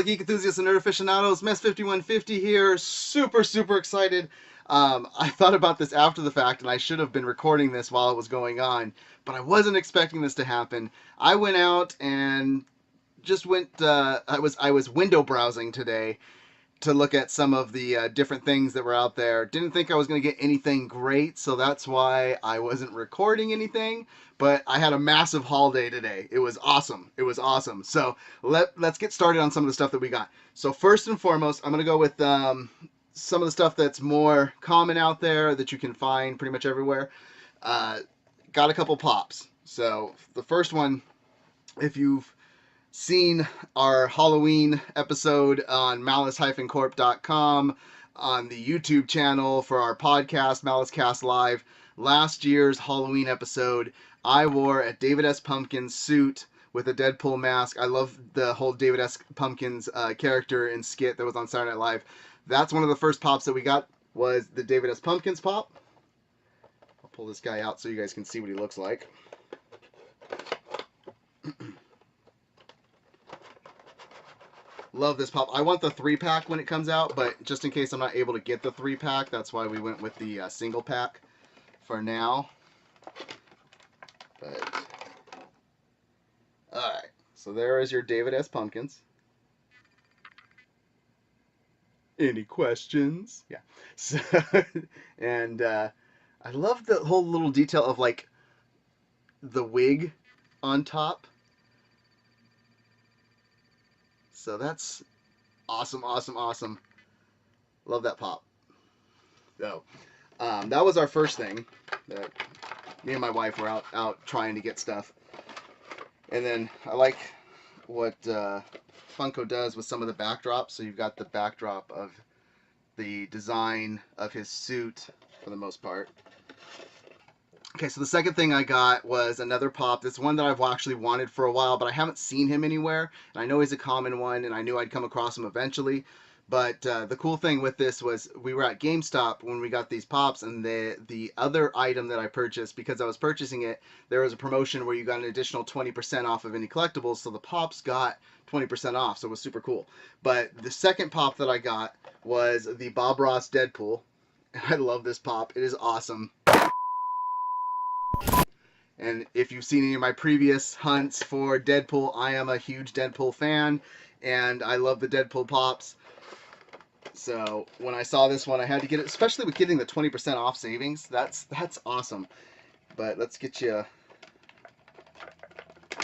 geek enthusiasts and nerd aficionados, Mess5150 here. Super excited. I thought about this after the fact, and I should have been recording this while it was going on, but I wasn't expecting this to happen. I went out and just went. I was window browsing today to look at some of the different things that were out there. Didn't think I was going to get anything great, so that's why I wasn't recording anything. But I had a massive haul day today. It was awesome. It was awesome. So let's get started on some of the stuff that we got. So first and foremost, I'm going to go with some of the stuff that's more common out there that you can find pretty much everywhere. Got a couple pops. So the first one, if you've seen our Halloween episode on malice-corp.com, on the YouTube channel for our podcast, MaliceCast Live, last year's Halloween episode, I wore a David S. Pumpkins suit with a Deadpool mask. I love the whole David S. Pumpkins character and skit that was on Saturday Night Live. That's one of the first pops that we got, was the David S. Pumpkins pop. I'll pull this guy out so you guys can see what he looks like. Love this pop. I want the 3-pack when it comes out, but just in case I'm not able to get the 3-pack, that's why we went with the single pack for now. But alright, so there is your David S. Pumpkins. Any questions? Yeah. So, and I love the whole little detail of like the wig on top. So that's awesome. Love that pop. So that was our first thing that me and my wife were out trying to get stuff. And then I like what Funko does with some of the backdrops. So you've got the backdrop of the design of his suit for the most part. Okay, so the second thing I got was another pop. This one that I've actually wanted for a while, but I haven't seen him anywhere. And I know he's a common one, and I knew I'd come across him eventually. But the cool thing with this was we were at GameStop when we got these pops, and the other item that I purchased, because I was purchasing it, there was a promotion where you got an additional 20% off of any collectibles, so the pops got 20% off, so it was super cool. But the second pop that I got was the Bob Ross Deadpool. I love this pop. It is awesome. And if you've seen any of my previous hunts for Deadpool, I am a huge Deadpool fan, and I love the Deadpool pops. So when I saw this one, I had to get it, especially with getting the 20% off savings. That's awesome. But let's get you a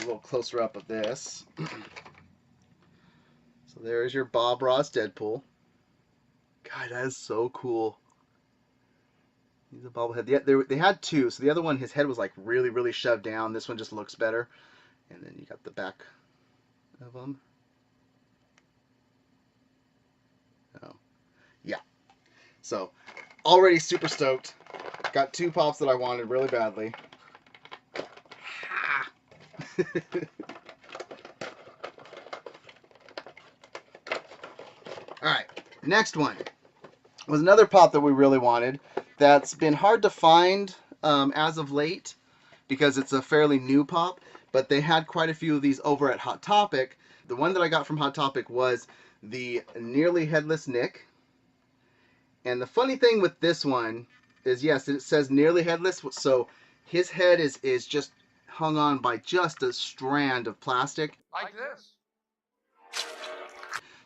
little closer up of this. So there's your Bob Ross Deadpool. God, that is so cool. He's a bobblehead. Yeah, they had two. So the other one, his head was like really shoved down. This one just looks better. And then you got the back of them. Oh, yeah. So already super stoked. Got two pops that I wanted really badly. All right, next one was another pop that we really wanted. That's been hard to find as of late because it's a fairly new pop, but they had quite a few of these over at Hot Topic. The one that I got from Hot Topic was the Nearly Headless Nick. And the funny thing with this one is, yes, it says Nearly Headless, so his head is just hung on by just a strand of plastic. Like this.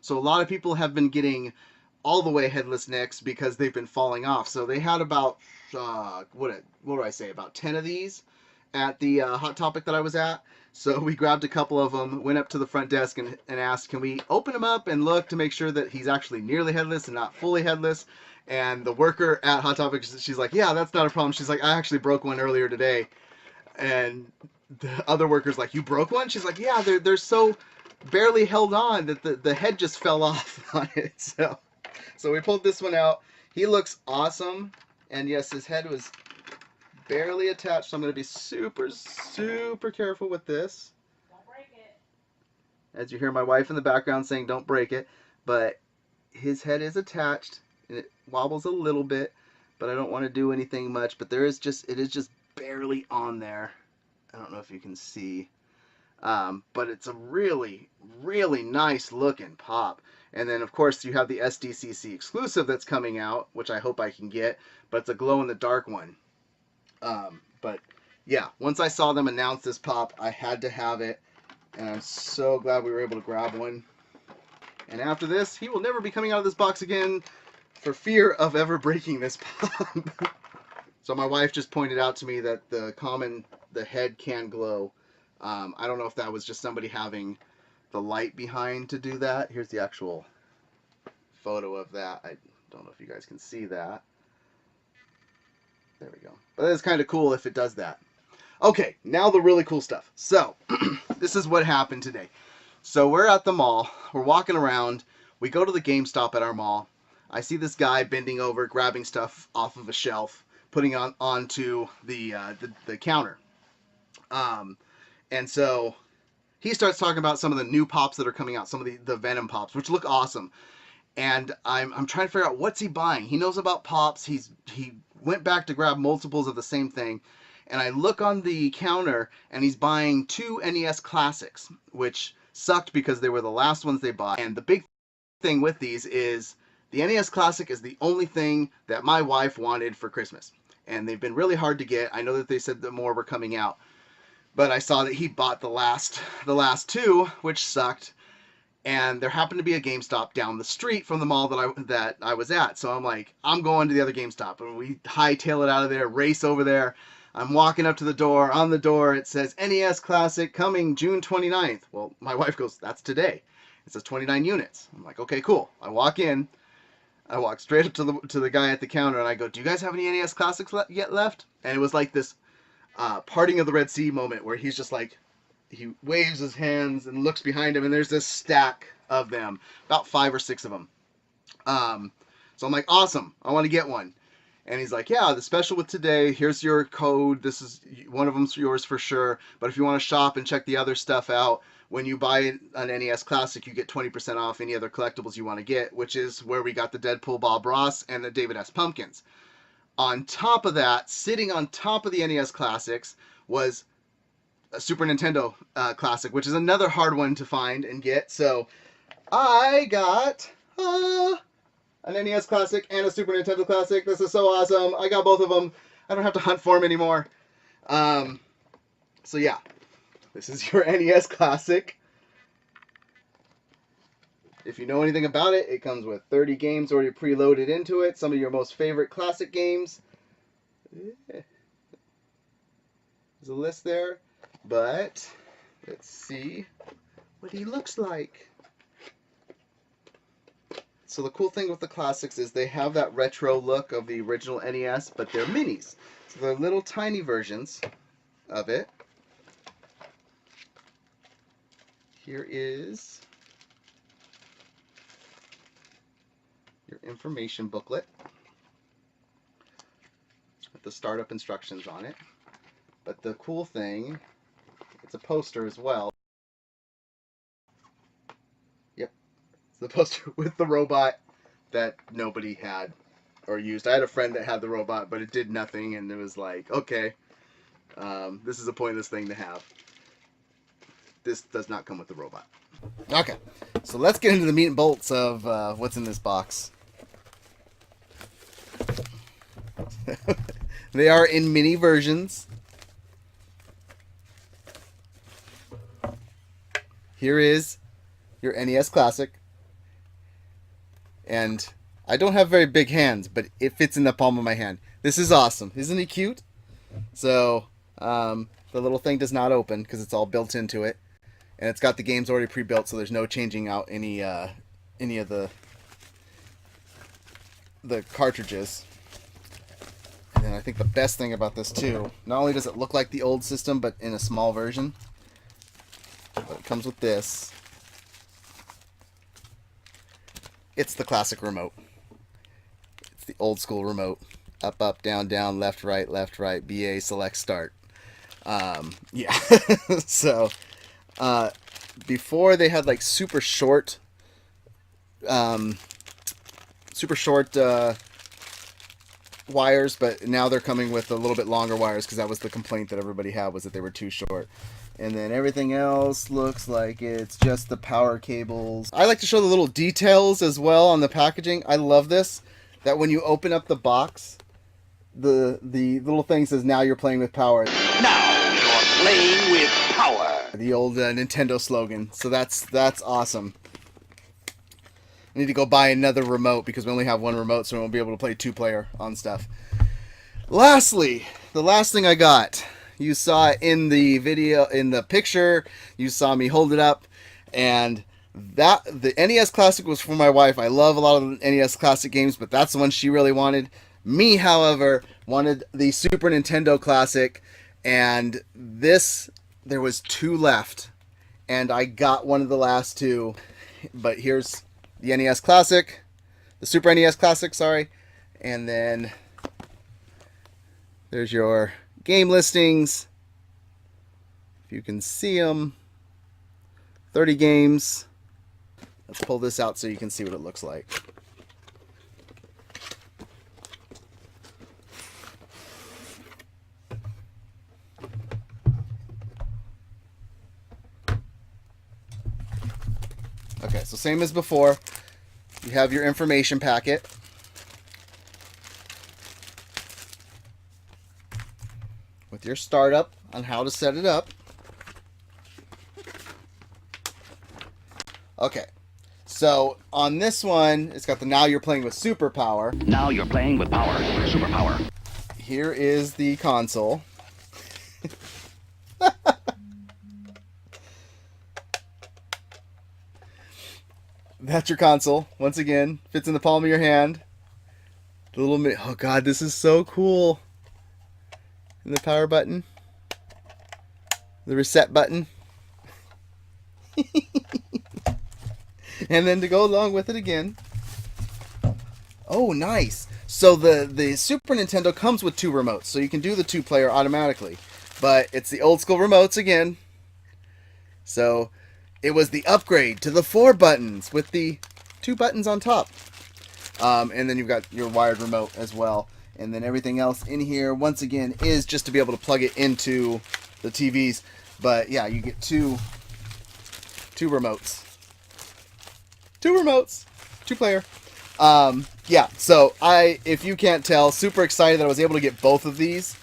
So a lot of people have been getting all the way headless necks because they've been falling off. So they had about, what do I say, about 10 of these at the Hot Topic that I was at. So we grabbed a couple of them, went up to the front desk and asked, can we open them up and look to make sure that he's actually nearly headless and not fully headless? And the worker at Hot Topic, she's like, yeah, that's not a problem. She's like, I actually broke one earlier today. And the other worker's like, you broke one? She's like, yeah, they're so barely held on that the head just fell off on it. So we pulled this one out. He looks awesome. And yes, his head was barely attached. So I'm going to be super careful with this. Don't break it. As you hear my wife in the background saying, don't break it. But his head is attached. And it wobbles a little bit. But I don't want to do anything much. But it is just barely on there. I don't know if you can see. But it's a really, really nice looking pop. And then, of course, you have the SDCC exclusive that's coming out, which I hope I can get, but it's a glow-in-the-dark one. But yeah, once I saw them announce this pop, I had to have it, and I'm so glad we were able to grab one. And after this, he will never be coming out of this box again for fear of ever breaking this pop. So my wife just pointed out to me that the head can glow. I don't know if that was just somebody having the light behind to do that. Here's the actual photo of that. I don't know if you guys can see that. There we go. But it's kind of cool if it does that. Okay, now the really cool stuff. So, this is what happened today. So we're at the mall. We're walking around. We go to the GameStop at our mall. I see this guy bending over, grabbing stuff off of a shelf, putting onto the counter. And so he starts talking about some of the new pops that are coming out, some of the Venom pops, which look awesome. And I'm trying to figure out what's he buying. He knows about pops. He went back to grab multiples of the same thing. And I look on the counter, and he's buying 2 NES Classics, which sucked because they were the last ones they bought. And the big thing with these is the NES Classic is the only thing that my wife wanted for Christmas. And they've been really hard to get. I know that they said that more were coming out. But I saw that he bought the last 2, which sucked. And there happened to be a GameStop down the street from the mall that I was at. So I'm like, I'm going to the other GameStop. And we hightail it out of there, race over there. I'm walking up to the door. On the door, it says NES Classic coming June 29th. Well, my wife goes, that's today. It says 29 units. I'm like, okay, cool. I walk in. I walk straight up to the guy at the counter, and I go, do you guys have any NES Classics yet left? And it was like this parting of the Red Sea moment where he's just like, he waves his hands and looks behind him, and there's this stack of them, about 5 or 6 of them. So I'm like, awesome, I want to get one. And he's like, yeah, the special with today, here's your code. This is one of them's yours for sure. But if you want to shop and check the other stuff out, when you buy an NES Classic, you get 20% off any other collectibles you want to get, which is where we got the Deadpool Bob Ross and the David S. Pumpkins. On top of that, sitting on top of the NES Classics was a Super Nintendo Classic, which is another hard one to find and get. So I got an NES Classic and a Super Nintendo Classic. This is so awesome. I got both of them. I don't have to hunt for them anymore. So yeah, this is your NES Classic. If you know anything about it, it comes with 30 games already preloaded into it. Some of your most favorite classic games. There's a list there. But let's see what he looks like. So the cool thing with the classics is they have that retro look of the original NES, but they're minis. So they're little tiny versions of it. Here is your information booklet with the startup instructions on it. But the cool thing, it's a poster as well. Yep, it's the poster with the robot that nobody had or used. I had a friend that had the robot, but it did nothing, and it was like, okay, this is a pointless thing to have. This does not come with the robot. Okay, so let's get into the meat and bolts of what's in this box. They are in mini versions. Here is your NES Classic. And I don't have very big hands, but it fits in the palm of my hand. This is awesome. Isn't he cute? So, the little thing does not open because it's all built into it. And it's got the games already pre-built, so there's no changing out any of the cartridges. And then I think the best thing about this too, not only does it look like the old system, but in a small version, but it comes with this. It's the classic remote. It's the old school remote. Up, up, down, down, left, right, BA, select, start. Yeah. So, before they had like super short wires, but now they're coming with a little bit longer wires because that was the complaint that everybody had, was that they were too short. And then everything else looks like it's just the power cables. I like to show the little details as well on the packaging. I love this, that when you open up the box, the little thing says, now you're playing with power. Now you're playing with power. The old Nintendo slogan. So that's awesome. I need to go buy another remote because we only have one remote, so we won't be able to play 2-player on stuff. Lastly, the last thing I got. You saw it in the video, in the picture. You saw me hold it up, and that the NES Classic was for my wife. I love a lot of the NES Classic games, but that's the one she really wanted. Me, however, wanted the Super Nintendo Classic, and this, there was 2 left, and I got one of the last 2. But here's the NES Classic, the Super NES Classic, sorry, and then there's your game listings, if you can see them. 30 games. Let's pull this out so you can see what it looks like. Okay, so same as before. You have your information packet. With your startup on how to set it up. Okay, so on this one, it's got the now you're playing with superpower. Now you're playing with power, superpower. Here is the console. That's your console. Once again, fits in the palm of your hand. The little oh god, this is so cool. And the power button. The reset button. And then to go along with it again. Oh, nice. So the Super Nintendo comes with 2 remotes, so you can do the 2-player automatically. But it's the old school remotes again. So it was the upgrade to the 4 buttons with the 2 buttons on top. And then you've got your wired remote as well. And then everything else in here, once again, is just to be able to plug it into the TVs. But yeah, you get two remotes. 2 remotes. 2-player. Yeah, so if you can't tell, super excited that I was able to get both of these.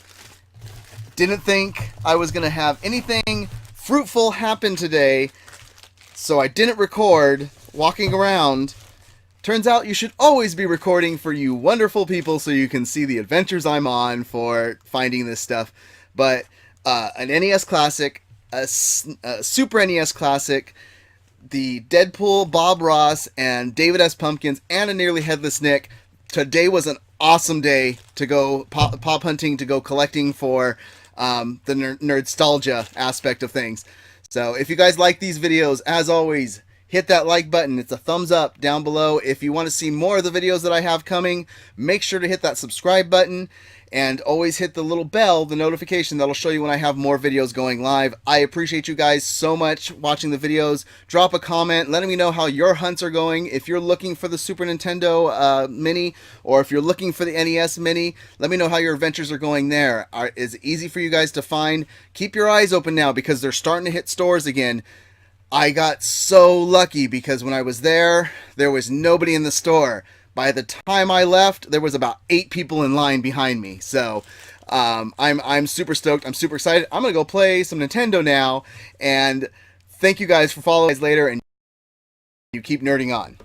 Didn't think I was going to have anything fruitful happen today, so I didn't record walking around. Turns out you should always be recording for you wonderful people so you can see the adventures I'm on for finding this stuff. But an NES Classic, a Super NES Classic, the Deadpool, Bob Ross, and David S. Pumpkins, and a nearly headless Nick. Today was an awesome day to go pop hunting, to go collecting for the nerdstalgia aspect of things. So if you guys like these videos, as always, hit that like button. It's a thumbs up down below. If you want to see more of the videos that I have coming, make sure to hit that subscribe button. And always hit the little bell, the notification that'll show you when I have more videos going live. I appreciate you guys so much watching the videos. Drop a comment, letting me know how your hunts are going. If you're looking for the Super Nintendo Mini, or if you're looking for the NES Mini, let me know how your adventures are going there. Is it easy for you guys to find? Keep your eyes open now because they're starting to hit stores again. I got so lucky because when I was there was nobody in the store. By the time I left, there was about 8 people in line behind me. So I'm super stoked. I'm super excited. I'm gonna go play some Nintendo now. And thank you guys for following us later, and you keep nerding on.